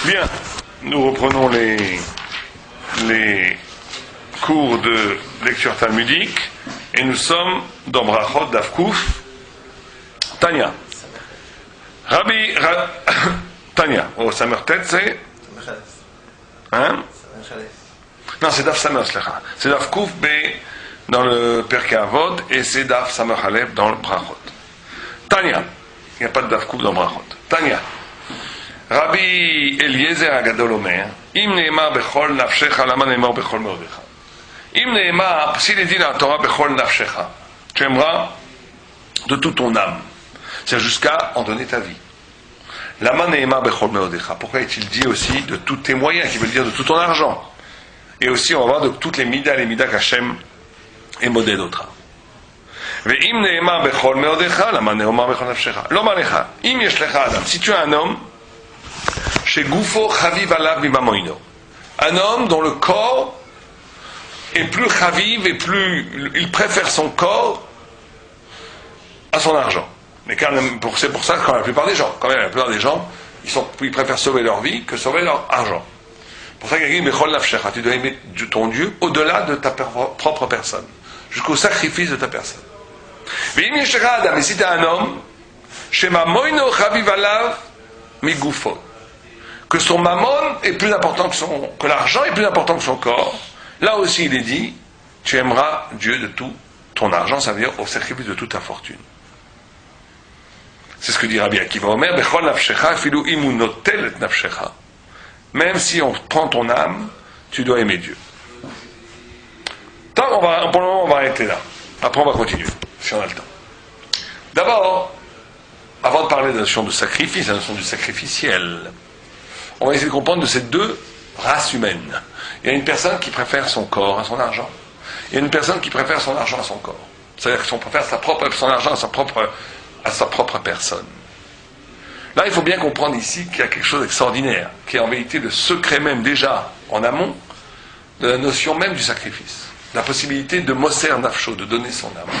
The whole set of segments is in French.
Bien, nous reprenons les cours de lecture talmudique et nous sommes dans Brachot d'Avkouf. Tanya. Tanya. Oh, Samer Tet, c'est hein? Non, c'est Daf Samer Slecha. C'est Daf Kouf B dans le Perkei Avot et c'est Daf Samer Halef dans le Brachot. Tanya. Il n'y a pas de Daf Kouf dans Brachot. Tanya. Rabbi Eliezer Agadol Omer, Im ne'emar bechol nafshecha, lama ne'emar bechol meodecha. Im ne'emar, s'il est dit dans la Torah bechol nafshecha, tu aimeras de toute ton âme, c'est jusqu'à en donner ta vie. Lama ne'emar bechol meodecha. Pourquoi est-il dit aussi de tous tes moyens, qui veut dire de tout ton argent? Et aussi, on va voir de toutes les midas qu'Hachem est modèle d'autres. Ve'im ne'emar bechol meodecha, lama ne'emar bechol nafshecha. Lomar lecha, im yesh lecha adam, si tu es un homme, chez Goufo Chaviv Alav Mimamoino, un homme dont le corps est plus chaviv et plus il préfère son corps à son argent. Mais c'est pour ça que la plupart des gens, ils préfèrent sauver leur vie que sauver leur argent. Pour ça qu'il dit Bechol Nafshecha, tu dois aimer ton Dieu au-delà de ta propre personne, jusqu'au sacrifice de ta personne. Mais si tu es un homme, chez Mamoino Chaviv Alav Migoufo, que son mammon est plus important que l'argent est plus important que son corps, là aussi il est dit, tu aimeras Dieu de tout ton argent, ça veut dire au sacrifice de toute ta fortune. C'est ce que dit Rabbi Akiva Omer, Bechol nafshecha, filu imu notel et nafshecha. Même si on prend ton âme, tu dois aimer Dieu. Pour le moment on va arrêter là. Après on va continuer, si on a le temps. D'abord, avant de parler de la notion de sacrifice, la notion du sacrificiel, on va essayer de comprendre de ces deux races humaines. Il y a une personne qui préfère son corps à son argent. Il y a une personne qui préfère son argent à son corps. C'est-à-dire qu'on préfère son argent à sa propre personne. Là, il faut bien comprendre ici qu'il y a quelque chose d'extraordinaire, qui est en vérité le secret même déjà, en amont, de la notion même du sacrifice. La possibilité de Moser Nafsho, de donner son âme.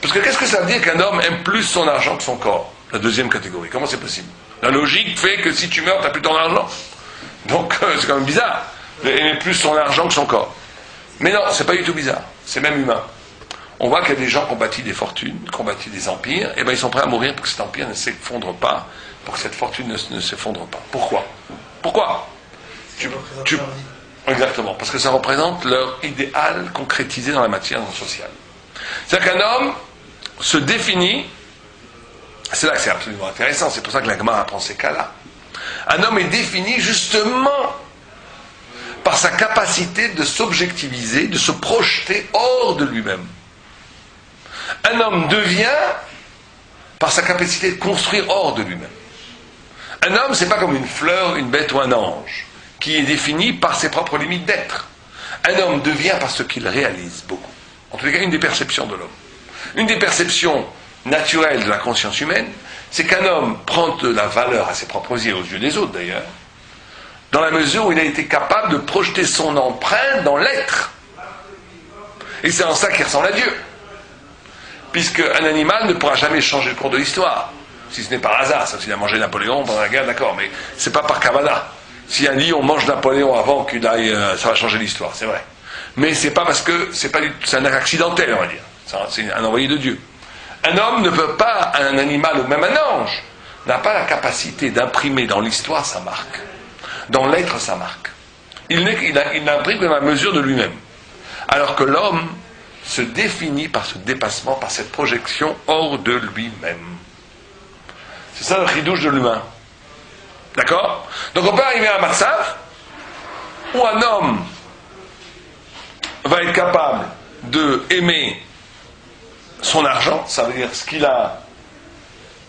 Parce que qu'est-ce que ça veut dire qu'un homme aime plus son argent que son corps? La deuxième catégorie. Comment c'est possible? La logique fait que si tu meurs, tu n'as plus ton argent. Donc, c'est quand même bizarre. Aimer plus son argent que son corps. Mais non, c'est pas du tout bizarre. C'est même humain. On voit qu'il y a des gens qui ont bâti des fortunes, qui ont bâti des empires, et bien ils sont prêts à mourir pour que cet empire ne s'effondre pas, pour que cette fortune ne s'effondre pas. Pourquoi? Exactement. Parce que ça représente leur idéal concrétisé dans la matière sociale. C'est-à-dire qu'un homme se définit. C'est là que c'est absolument intéressant, c'est pour ça que la Gemara apprend ces cas-là. Un homme est défini justement par sa capacité de s'objectiviser, de se projeter hors de lui-même. Un homme devient par sa capacité de construire hors de lui-même. Un homme, c'est pas comme une fleur, une bête ou un ange, qui est défini par ses propres limites d'être. Un homme devient par ce qu'il réalise beaucoup. En tout cas, une des perceptions de l'homme. Une des perceptions naturel de la conscience humaine, c'est qu'un homme prend de la valeur à ses propres yeux, aux yeux des autres d'ailleurs, dans la mesure où il a été capable de projeter son empreinte dans l'être. Et c'est en ça qu'il ressemble à Dieu. Puisqu'un animal ne pourra jamais changer le cours de l'histoire, si ce n'est par hasard. Sauf s'il a mangé Napoléon pendant la guerre, d'accord, mais c'est pas par Kavana. Si un lion mange Napoléon avant qu'il aille, ça va changer l'histoire, c'est vrai. Mais c'est pas parce que c'est un accidentel, on va dire. C'est un envoyé de Dieu. Un homme ne peut pas, un animal ou même un ange, n'a pas la capacité d'imprimer dans l'histoire sa marque. Dans l'être sa marque. Il n'imprime que dans la mesure de lui-même. Alors que l'homme se définit par ce dépassement, par cette projection hors de lui-même. C'est ça le chidouche de l'humain. D'accord? Donc on peut arriver à un matzav où un homme va être capable de aimer son argent, ça veut dire ce qu'il a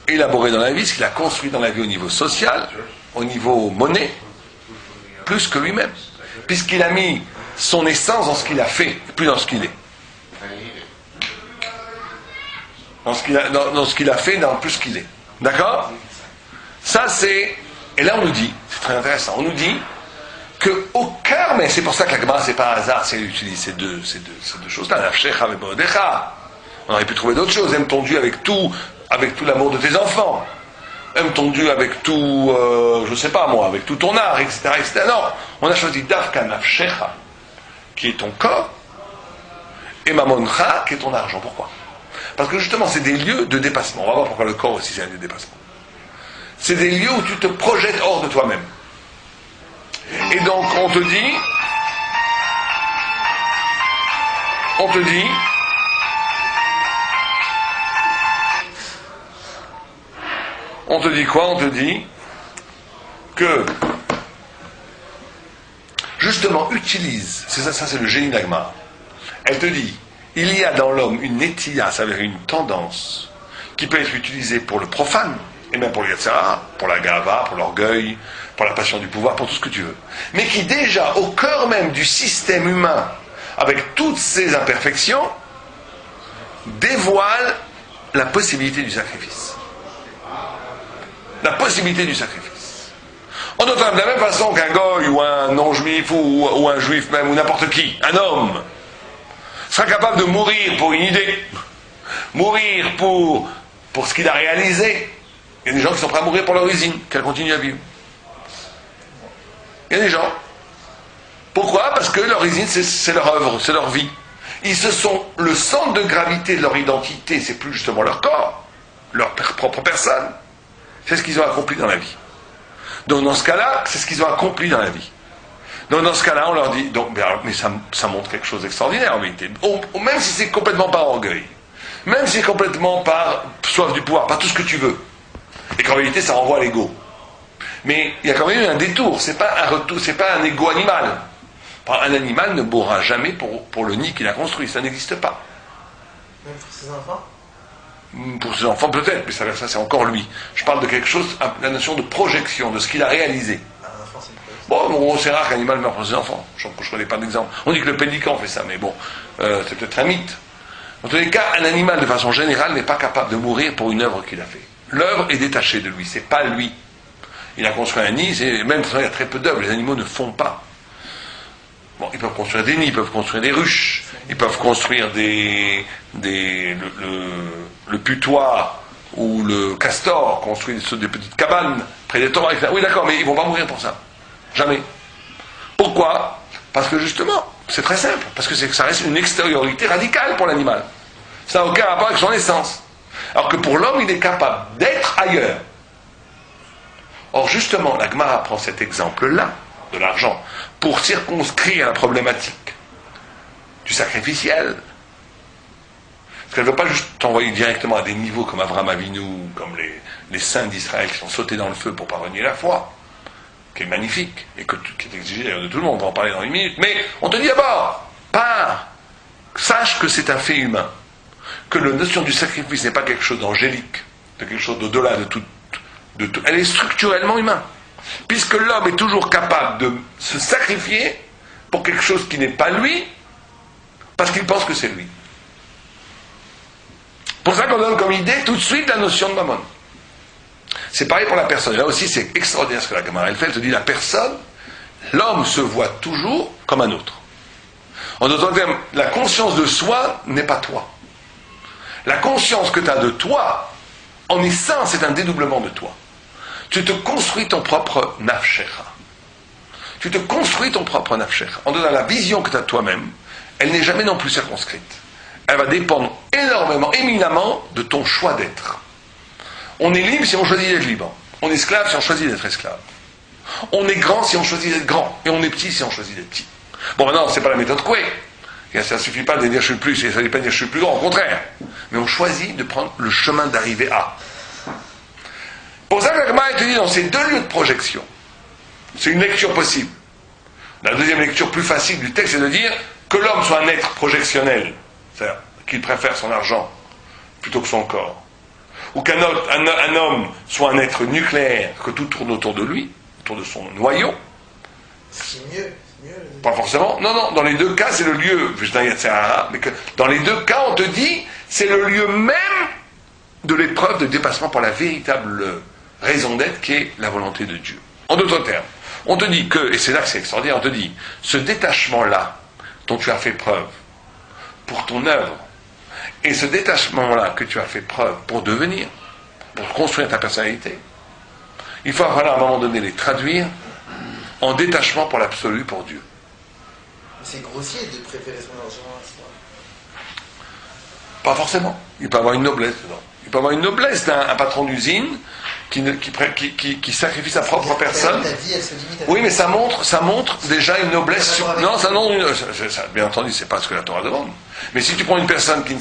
élaboré dans la vie, ce qu'il a construit dans la vie au niveau social, au niveau monnaie, plus que lui-même. Puisqu'il a mis son essence dans ce qu'il a fait, plus dans ce qu'il est. Dans ce qu'il a fait, dans plus ce qu'il est. D'accord? Ça c'est... Et là on nous dit, c'est très intéressant, on nous dit qu'au cœur, mais c'est pour ça que la Gemara, c'est pas un hasard, c'est utiliser ces deux choses-là, la Shecha et Bodecha. On aurait pu trouver d'autres choses. Aime ton Dieu avec tout l'amour de tes enfants. aime ton Dieu avec tout, je sais pas moi, avec tout ton art, etc., etc. Non, on a choisi Davka Nafshecha, qui est ton corps, et Mamoncha, qui est ton argent. Pourquoi? Parce que justement, c'est des lieux de dépassement. On va voir pourquoi le corps aussi c'est un lieu de dépassement. C'est des lieux où tu te projettes hors de toi-même. Et donc, on te dit quoi? On te dit que, justement, utilise, ça c'est le génie d'Agmar. Elle te dit, il y a dans l'homme une netiya, ça veut dire une tendance, qui peut être utilisée pour le profane, et même pour le yatsara, pour la gava, pour l'orgueil, pour la passion du pouvoir, pour tout ce que tu veux. Mais qui déjà, au cœur même du système humain, avec toutes ses imperfections, dévoile la possibilité du sacrifice. La possibilité du sacrifice. En d'autres termes, de la même façon qu'un goy ou un non-juif ou un juif même, ou n'importe qui, un homme, sera capable de mourir pour une idée, mourir pour ce qu'il a réalisé. Il y a des gens qui sont prêts à mourir pour leur usine, qu'elle continue à vivre. Il y a des gens. Pourquoi? Parce que leur usine, c'est leur œuvre, c'est leur vie. Ils se sont le centre de gravité de leur identité, c'est plus justement leur corps, leur propre personne. C'est ce qu'ils ont accompli dans la vie. Donc dans ce cas-là, c'est ce qu'ils ont accompli dans la vie. Donc dans ce cas-là, on leur dit, donc, mais ça montre quelque chose d'extraordinaire en vérité. Même si c'est complètement par orgueil, même si c'est complètement par soif du pouvoir, par tout ce que tu veux, et qu'en réalité ça renvoie à l'ego. Mais il y a quand même eu un détour, c'est pas un retour, c'est pas un ego animal. Un animal ne mourra jamais pour le nid qu'il a construit, ça n'existe pas. Même pour ses enfants? Pour ses enfants peut-être, mais ça c'est encore lui. Je parle de quelque chose, la notion de projection, de ce qu'il a réalisé. Un enfant, c'est une projection. Bon, c'est rare qu'un animal meure pour ses enfants. Je ne connais pas d'exemple. On dit que le pélican fait ça, mais bon, c'est peut-être un mythe. En tous les cas, un animal, de façon générale, n'est pas capable de mourir pour une œuvre qu'il a fait. L'œuvre est détachée de lui, c'est pas lui. Il a construit un nid, même il y a très peu d'œuvres, les animaux ne font pas. Bon, ils peuvent construire des nids, ils peuvent construire des ruches, ils peuvent construire le putois ou le castor, construire des petites cabanes près des torrents, etc. Oui, d'accord, mais ils ne vont pas mourir pour ça. Jamais. Pourquoi? Parce que justement, c'est très simple, parce que ça reste une extériorité radicale pour l'animal. Ça n'a aucun rapport avec son essence. Alors que pour l'homme, il est capable d'être ailleurs. Or, justement, la Gemara prend cet exemple-là, de l'argent, pour circonscrire la problématique du sacrificiel. Parce qu'elle ne veut pas juste t'envoyer directement à des niveaux comme Avraham Avinu, comme les saints d'Israël qui sont sautés dans le feu pour parvenir la foi, qui est magnifique, et qui est exigé d'ailleurs de tout le monde, on va en parler dans une minute. Mais on te dit d'abord, sache que c'est un fait humain, que la notion du sacrifice n'est pas quelque chose d'angélique, de quelque chose d'au-delà de tout. Elle est structurellement humaine. Puisque l'homme est toujours capable de se sacrifier pour quelque chose qui n'est pas lui, parce qu'il pense que c'est lui. Pour ça qu'on donne comme idée tout de suite la notion de mammon. C'est pareil pour la personne. Et là aussi, c'est extraordinaire ce que la Gemara elle fait. Elle te dit la personne, l'homme se voit toujours comme un autre. En d'autres termes, la conscience de soi n'est pas toi. La conscience que tu as de toi, en essence, c'est un dédoublement de toi. Tu te construis ton propre nafshecha. Tu te construis ton propre nafshecha. En donnant la vision que tu as de toi-même, elle n'est jamais non plus circonscrite. Elle va dépendre énormément, éminemment de ton choix d'être. On est libre si on choisit d'être libre. On est esclave si on choisit d'être esclave. On est grand si on choisit d'être grand. Et on est petit si on choisit d'être petit. Bon, maintenant, c'est pas la méthode Coué. Ça ne suffit pas de dire je suis plus, ça ne veut pas dire je suis plus grand, au contraire. Mais on choisit de prendre le chemin d'arrivée à. Pour ça que la Gemara te dit dans ces deux lieux de projection, c'est une lecture possible. La deuxième lecture plus facile du texte, c'est de dire que l'homme soit un être projectionnel, c'est-à-dire qu'il préfère son argent plutôt que son corps. Ou qu'un homme soit un être nucléaire, que tout tourne autour de lui, autour de son noyau. C'est mieux. Pas forcément. Non, dans les deux cas, c'est le lieu, mais que dans les deux cas, on te dit, c'est le lieu même de l'épreuve de dépassement par la véritable raison d'être qui est la volonté de Dieu. En d'autres termes, on te dit que, et c'est là que c'est extraordinaire, on te dit, ce détachement-là dont tu as fait preuve pour ton œuvre, et ce détachement-là que tu as fait preuve pour devenir, pour construire ta personnalité, il faut falloir à un moment donné les traduire en détachement pour l'absolu, pour Dieu. C'est grossier de préférer son argent à soi. Pas forcément. Il peut avoir une noblesse dedans. Il peut avoir une noblesse d'un patron d'usine qui sacrifie sa propre personne. Ta vie, elle se limite à Oui, mais ça montre déjà une noblesse. Non, ça non, bien entendu, c'est pas ce que la Torah demande. Mais si tu prends une personne qui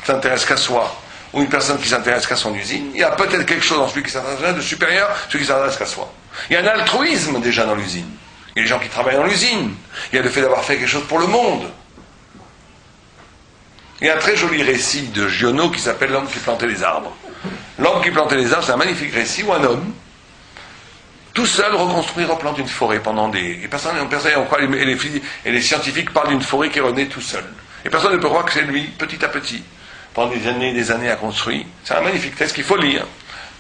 s'intéresse qu'à soi, ou une personne qui s'intéresse qu'à son usine, il y a peut-être quelque chose dans celui qui s'intéresse de supérieur, celui qui s'intéresse qu'à soi. Il y a un altruisme déjà dans l'usine. Il y a des gens qui travaillent dans l'usine. Il y a le fait d'avoir fait quelque chose pour le monde. Il y a un très joli récit de Giono qui s'appelle L'homme qui plantait les arbres. L'homme qui plantait les arbres, c'est un magnifique récit où un homme, tout seul, replante une forêt pendant des... Et personne on croit, et les scientifiques parlent d'une forêt qui renaît tout seul. Et personne ne peut croire que c'est lui, petit à petit, pendant des années à construire. C'est un magnifique texte qu'il faut lire,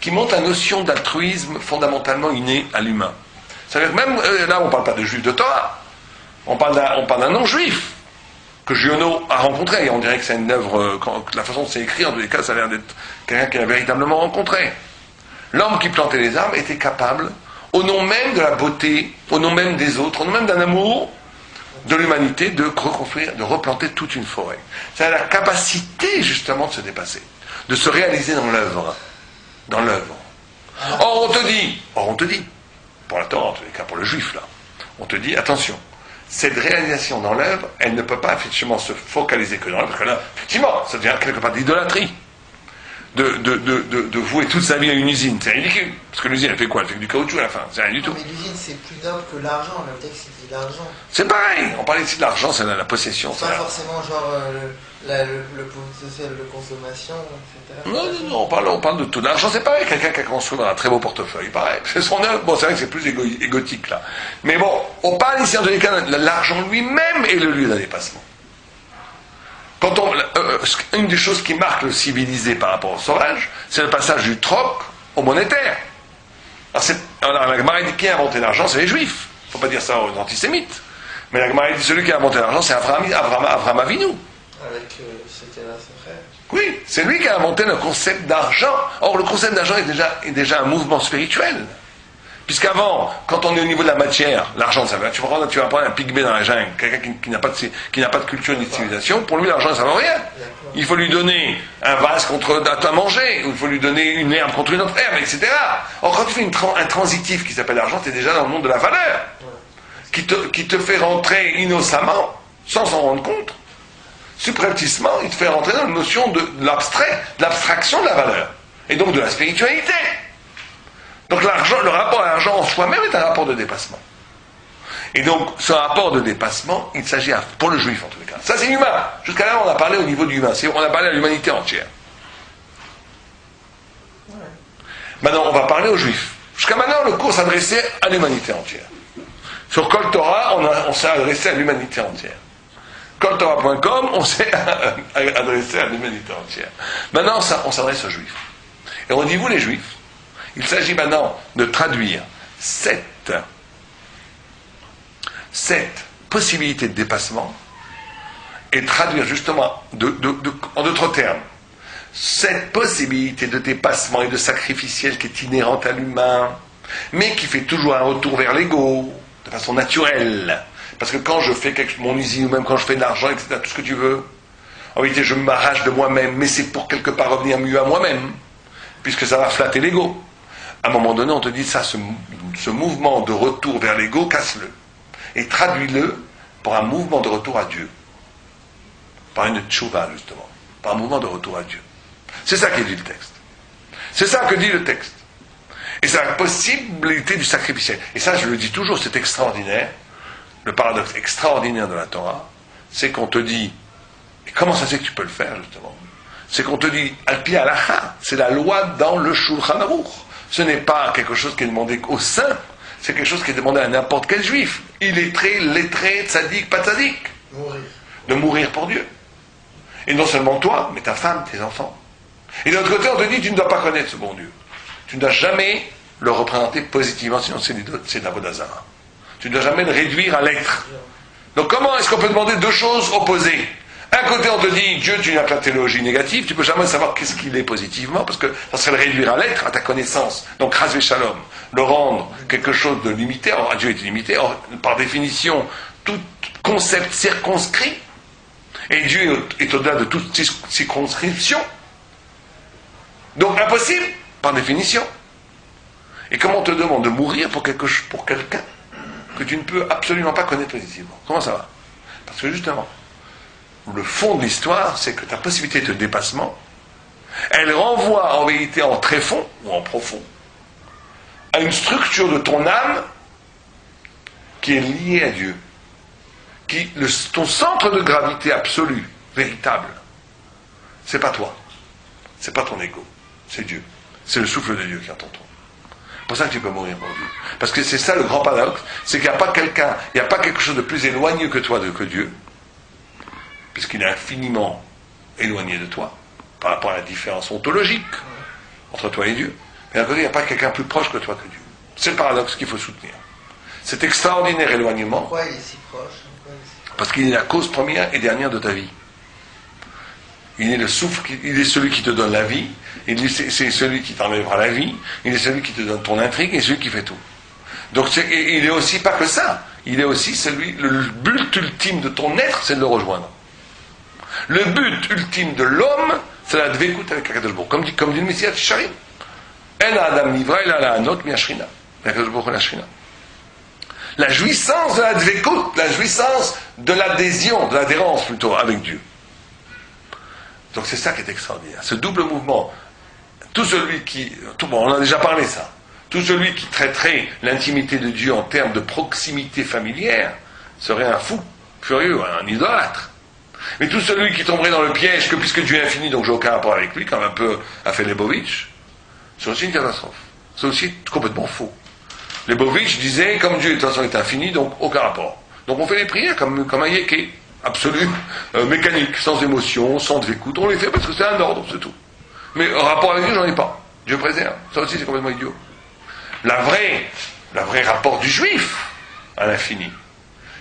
qui montre la notion d'altruisme fondamentalement innée à l'humain. C'est-à-dire que même, là, on ne parle pas de juif de Torah, on parle d'un non-juif, que Giono a rencontré, et on dirait que c'est une œuvre, la façon dont c'est écrit, en tous les cas, ça a l'air d'être quelqu'un qui l'a véritablement rencontré. L'homme qui plantait les arbres était capable, au nom même de la beauté, au nom même des autres, au nom même d'un amour de l'humanité, de reconstruire, de replanter toute une forêt. C'est la capacité, justement, de se dépasser, de se réaliser dans l'œuvre. Dans l'œuvre. Or, on te dit, pour la Torah, en tous les cas, pour le juif, là, on te dit, attention, cette réalisation dans l'œuvre, elle ne peut pas effectivement se focaliser que dans l'œuvre, parce que là, effectivement, ça devient quelque part d'idolâtrie. De vouer toute sa vie à une usine, c'est ridicule. Parce que l'usine, elle fait quoi? Elle fait du caoutchouc à la fin, c'est rien du tout. Mais l'usine, c'est plus noble que l'argent, le texte, il dit l'argent. C'est pareil, on parlait ici de l'argent, c'est la possession. C'est pas forcément genre le potentiel de consommation, etc. Non, on parle de tout. L'argent, c'est pareil, quelqu'un qui a construit un très beau portefeuille, pareil. C'est son œuvre, bon, c'est vrai que c'est plus égotique, là. Mais bon, on parle ici, en tous les cas, l'argent lui-même est le lieu d'un dépassement. Une des choses qui marque le civilisé par rapport au sauvage, c'est le passage du troc au monétaire. Alors la Gemara dit qui a inventé l'argent, c'est les Juifs. Il ne faut pas dire ça aux antisémites. Mais la Gemara dit celui qui a inventé l'argent, c'est Avraham Avinu. Avec c'était là son frère. Oui, c'est lui qui a inventé le concept d'argent. Or, le concept d'argent est déjà un mouvement spirituel. Puisqu'avant, quand on est au niveau de la matière, l'argent, ça va. Tu vas prendre un pygmée dans la jungle, quelqu'un qui n'a pas de culture ni de civilisation, pour lui, l'argent, ça ne vaut rien. Il faut lui donner un vase à manger, ou il faut lui donner une herbe contre une autre herbe, etc. Or, quand tu fais un transitif qui s'appelle l'argent, tu es déjà dans le monde de la valeur, qui te fait rentrer innocemment, sans s'en rendre compte, subrepticement, il te fait rentrer dans la notion de l'abstrait, de l'abstraction de la valeur, et donc de la spiritualité. Donc le rapport à l'argent en soi-même est un rapport de dépassement. Et donc ce rapport de dépassement, il s'agit pour le juif en tous les cas. Ça c'est humain. Jusqu'à là on a parlé au niveau du humain. On a parlé à l'humanité entière. Ouais. Maintenant on va parler aux juifs. Jusqu'à maintenant le cours s'adressait à l'humanité entière. Sur Kol Torah, on s'est adressé à l'humanité entière. KolTorah.com, on s'est adressé à l'humanité entière. Maintenant on s'adresse aux juifs. Et on dit vous les juifs, il s'agit maintenant de traduire cette possibilité de dépassement et traduire justement en d'autres termes cette possibilité de dépassement et de sacrificiel qui est inhérente à l'humain, mais qui fait toujours un retour vers l'ego de façon naturelle. Parce que quand je fais mon usine ou même quand je fais de l'argent, etc., tout ce que tu veux, en réalité je m'arrache de moi-même, mais c'est pour quelque part revenir mieux à moi-même, puisque ça va flatter l'ego. À un moment donné, on te dit ça, ce mouvement de retour vers l'ego, casse-le. Et traduis-le par un mouvement de retour à Dieu. Par une tchouva, justement. Par un mouvement de retour à Dieu. C'est ça qui dit le texte. C'est ça que dit le texte. Et c'est la possibilité du sacrificiel. Et ça, je le dis toujours, c'est extraordinaire. Le paradoxe extraordinaire de la Torah, c'est qu'on te dit, et comment ça c'est que tu peux le faire, justement? C'est qu'on te dit, al-pi halacha, c'est la loi dans le Shulchan Aruch. Ce n'est pas quelque chose qui est demandé aux saints, c'est quelque chose qui est demandé à n'importe quel juif. Illettré, lettré, tzaddik, pas tzaddik. De mourir pour Dieu. Et non seulement toi, mais ta femme, tes enfants. Et de l'autre côté, on te dit, tu ne dois pas connaître ce bon Dieu. Tu ne dois jamais le représenter positivement, sinon c'est de la Vodazara. Tu ne dois jamais le réduire à l'être. Donc comment est-ce qu'on peut demander deux choses opposées? Un côté, on te dit, Dieu, tu n'as que la théologie négative, tu peux jamais savoir qu'est-ce qu'il est positivement, parce que ça serait le réduire à l'être, à ta connaissance. Donc, rasvé shalom, le rendre quelque chose de limité. Or, Dieu est illimité. Or, par définition, tout concept circonscrit, et Dieu est au-delà de toute circonscription. Donc, impossible, par définition. Et comment on te demande de mourir pour quelqu'un que tu ne peux absolument pas connaître positivement? Comment ça va? Parce que justement, le fond de l'histoire, c'est que ta possibilité de dépassement, elle renvoie en vérité en tréfond, ou en profond, à une structure de ton âme qui est liée à Dieu. Ton centre de gravité absolu, véritable, c'est pas toi, c'est pas ton ego, c'est Dieu. C'est le souffle de Dieu qui est en ton trou. C'est pour ça que tu peux mourir pour Dieu. Parce que c'est ça le grand paradoxe, c'est qu'il n'y a pas quelqu'un, il n'y a pas quelque chose de plus éloigné que toi, que Dieu, puisqu'il est infiniment éloigné de toi, par rapport à la différence ontologique entre toi et Dieu. Mais d'un côté, il n'y a pas quelqu'un plus proche que toi que Dieu. C'est le paradoxe qu'il faut soutenir. Cet extraordinaire éloignement. Pourquoi il est si proche? Parce qu'il est la cause première et dernière de ta vie. Il est le souffle, il est celui qui te donne la vie, c'est celui qui t'enlèvera la vie, il est celui qui te donne ton intrigue et celui qui fait tout. Donc il est aussi pas que ça, il est aussi le but ultime de ton être, c'est de le rejoindre. Le but ultime de l'homme, c'est la dvekout avec Akadosh Baruch Hu. Comme dit le Messie Tisharim. En Adam Nivra, il a la anot mi Ashrina. Akadosh Baruch Hu la Ashrina. La jouissance de la dvekout, la jouissance de l'adhésion, de l'adhérence plutôt, avec Dieu. Donc c'est ça qui est extraordinaire. Ce double mouvement, on a déjà parlé ça, tout celui qui traiterait l'intimité de Dieu en termes de proximité familière serait un fou, furieux, un idolâtre. Mais tout celui qui tomberait dans le piège que puisque Dieu est infini, donc j'ai aucun rapport avec lui, comme un peu a fait Lebovitch, c'est aussi une catastrophe. C'est aussi complètement faux. Lebovitch disait, comme Dieu de toute façon est infini, donc aucun rapport. Donc on fait les prières comme un yéké, absolu, mécanique, sans émotion, sans écoute. On les fait parce que c'est un ordre, c'est tout. Mais rapport avec Dieu, j'en ai pas. Dieu préserve. Ça aussi, c'est complètement idiot. La vraie rapport du juif à l'infini,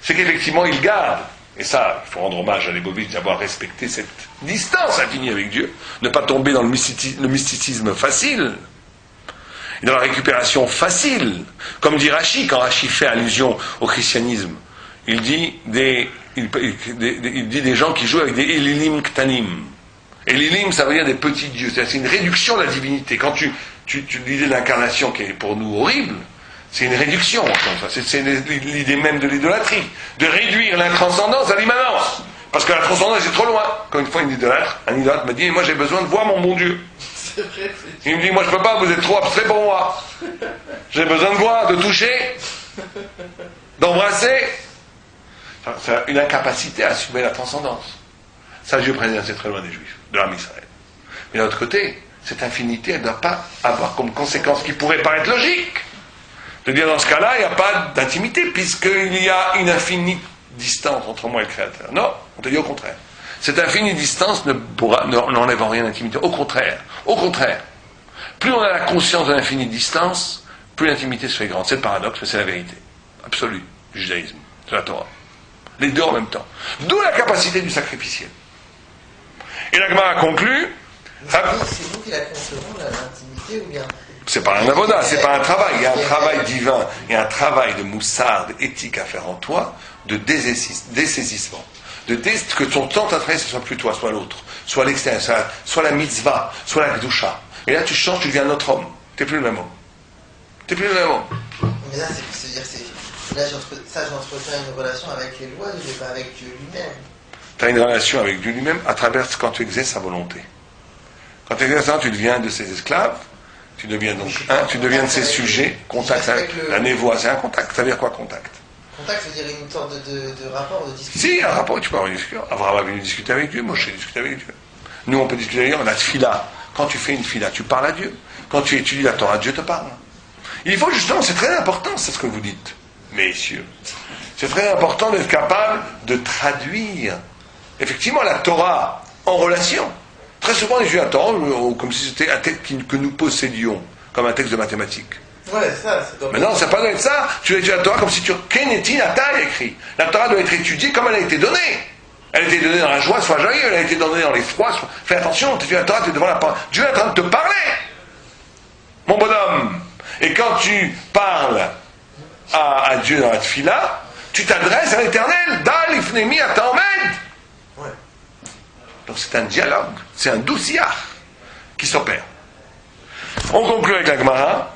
c'est qu'effectivement, il garde, et ça, il faut rendre hommage à Lebovitch d'avoir respecté cette distance infinie avec Dieu, ne pas tomber dans le mysticisme facile, et dans la récupération facile, comme dit Rashi, quand Rashi fait allusion au christianisme, il dit des gens qui jouent avec des Elilim Ktanim. Elilim, ça veut dire des petits dieux, c'est une réduction de la divinité. Quand tu disais l'incarnation qui est pour nous horrible, c'est une réduction, comme ça. C'est l'idée même de l'idolâtrie, de réduire l'intranscendance à l'immanence. Parce que la transcendance est trop loin. Quand une fois un idolâtre me dit, moi j'ai besoin de voir mon bon Dieu. C'est vrai, il me dit, moi je peux pas, vous êtes trop abstrait pour moi. J'ai besoin de voir, de toucher, d'embrasser. C'est une incapacité à assumer la transcendance. Ça, Dieu préserve, c'est très loin des Juifs, de l'âme Israël. Mais d'un autre côté, cette infinité, elle ne doit pas avoir comme conséquence qui pourrait paraître logique. De dire dans ce cas-là, il n'y a pas d'intimité, puisqu'il y a une infinie distance entre moi et le Créateur. Non, on te dit au contraire. Cette infinie distance n'enlève en rien l'intimité. Au contraire, plus on a la conscience de l'infinie distance, plus l'intimité se fait grande. C'est le paradoxe, mais c'est la vérité absolue du judaïsme, de la Torah. Les deux en même temps. D'où la capacité du sacrificiel. Et la Gemara conclut. C'est vous qui la concevons, l'intimité, ou bien? C'est pas un avoda, c'est pas un travail. Il y a un travail divin, il y a un travail de moussard, d'éthique à faire en toi, de dessaisissement. Que ton temps t'attrape, ce soit plus toi, soit l'autre, soit l'extérieur, soit la mitzvah, soit la gdusha. Et là tu changes, tu deviens un autre homme. T'es plus le même homme. Mais là, j'entretiens une relation avec les lois de Dieu, pas avec Dieu lui-même. Tu as une relation avec Dieu lui-même à travers quand tu exerces sa volonté. Quand tu exerces ça, tu deviens de ses esclaves, tu deviens donc tu deviens de ses sujets, contact avec la névoie, c'est un contact. Ça veut dire quoi, contact? Contact, ça veut dire une sorte de rapport, de discussion. Si, un rapport, tu peux avoir une discussion. Abraham a venu discuter avec Dieu, Moshe discuter avec Dieu. Nous, on peut discuter avec Dieu, on a tfila. Quand tu fais une fila, tu parles à Dieu. Quand tu étudies la Torah, Dieu te parle. Il faut justement, c'est très important, c'est ce que vous dites, messieurs. C'est très important d'être capable de traduire, effectivement, la Torah en relation. Très souvent, les juifs attendent comme si c'était un texte que nous possédions, comme un texte de mathématiques. Ouais, ça, c'est donc... Mais non, ça ne peut pas être ça. Tu étudies la Torah comme si tu... Kenetin Ata écrit. La Torah doit être étudiée comme elle a été donnée. Elle a été donnée dans la joie, sois joyeux. Elle a été donnée dans l'effroi, fais attention, tu es la Torah, tu es devant la parole. Dieu est en train de te parler, mon bonhomme. Et quand tu parles à Dieu dans la tfila, tu t'adresses à l'Éternel. Dal ifnemi ataomed. Ouais. Donc c'est un dialogue, c'est un douciard qui s'opère. On conclut avec la Gemara.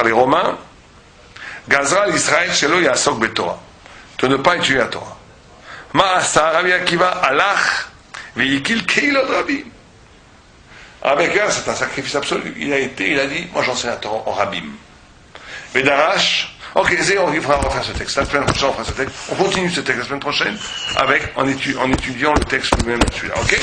Les Romains, Gazra l'Israël shelo yasok betorah, de ne pas étudier la Torah. Maasa Rabbi Akiva alach veikil keilot rabim. Rabbi Akiva, c'est un sacrifice absolu. Il a dit, moi j'enseigne la Torah en rabim. Vedarash. Ok, on va refaire ce texte. La semaine prochaine, on fera ce texte. On continue ce texte la semaine prochaine en étudiant le texte lui-même celui-là. Ok?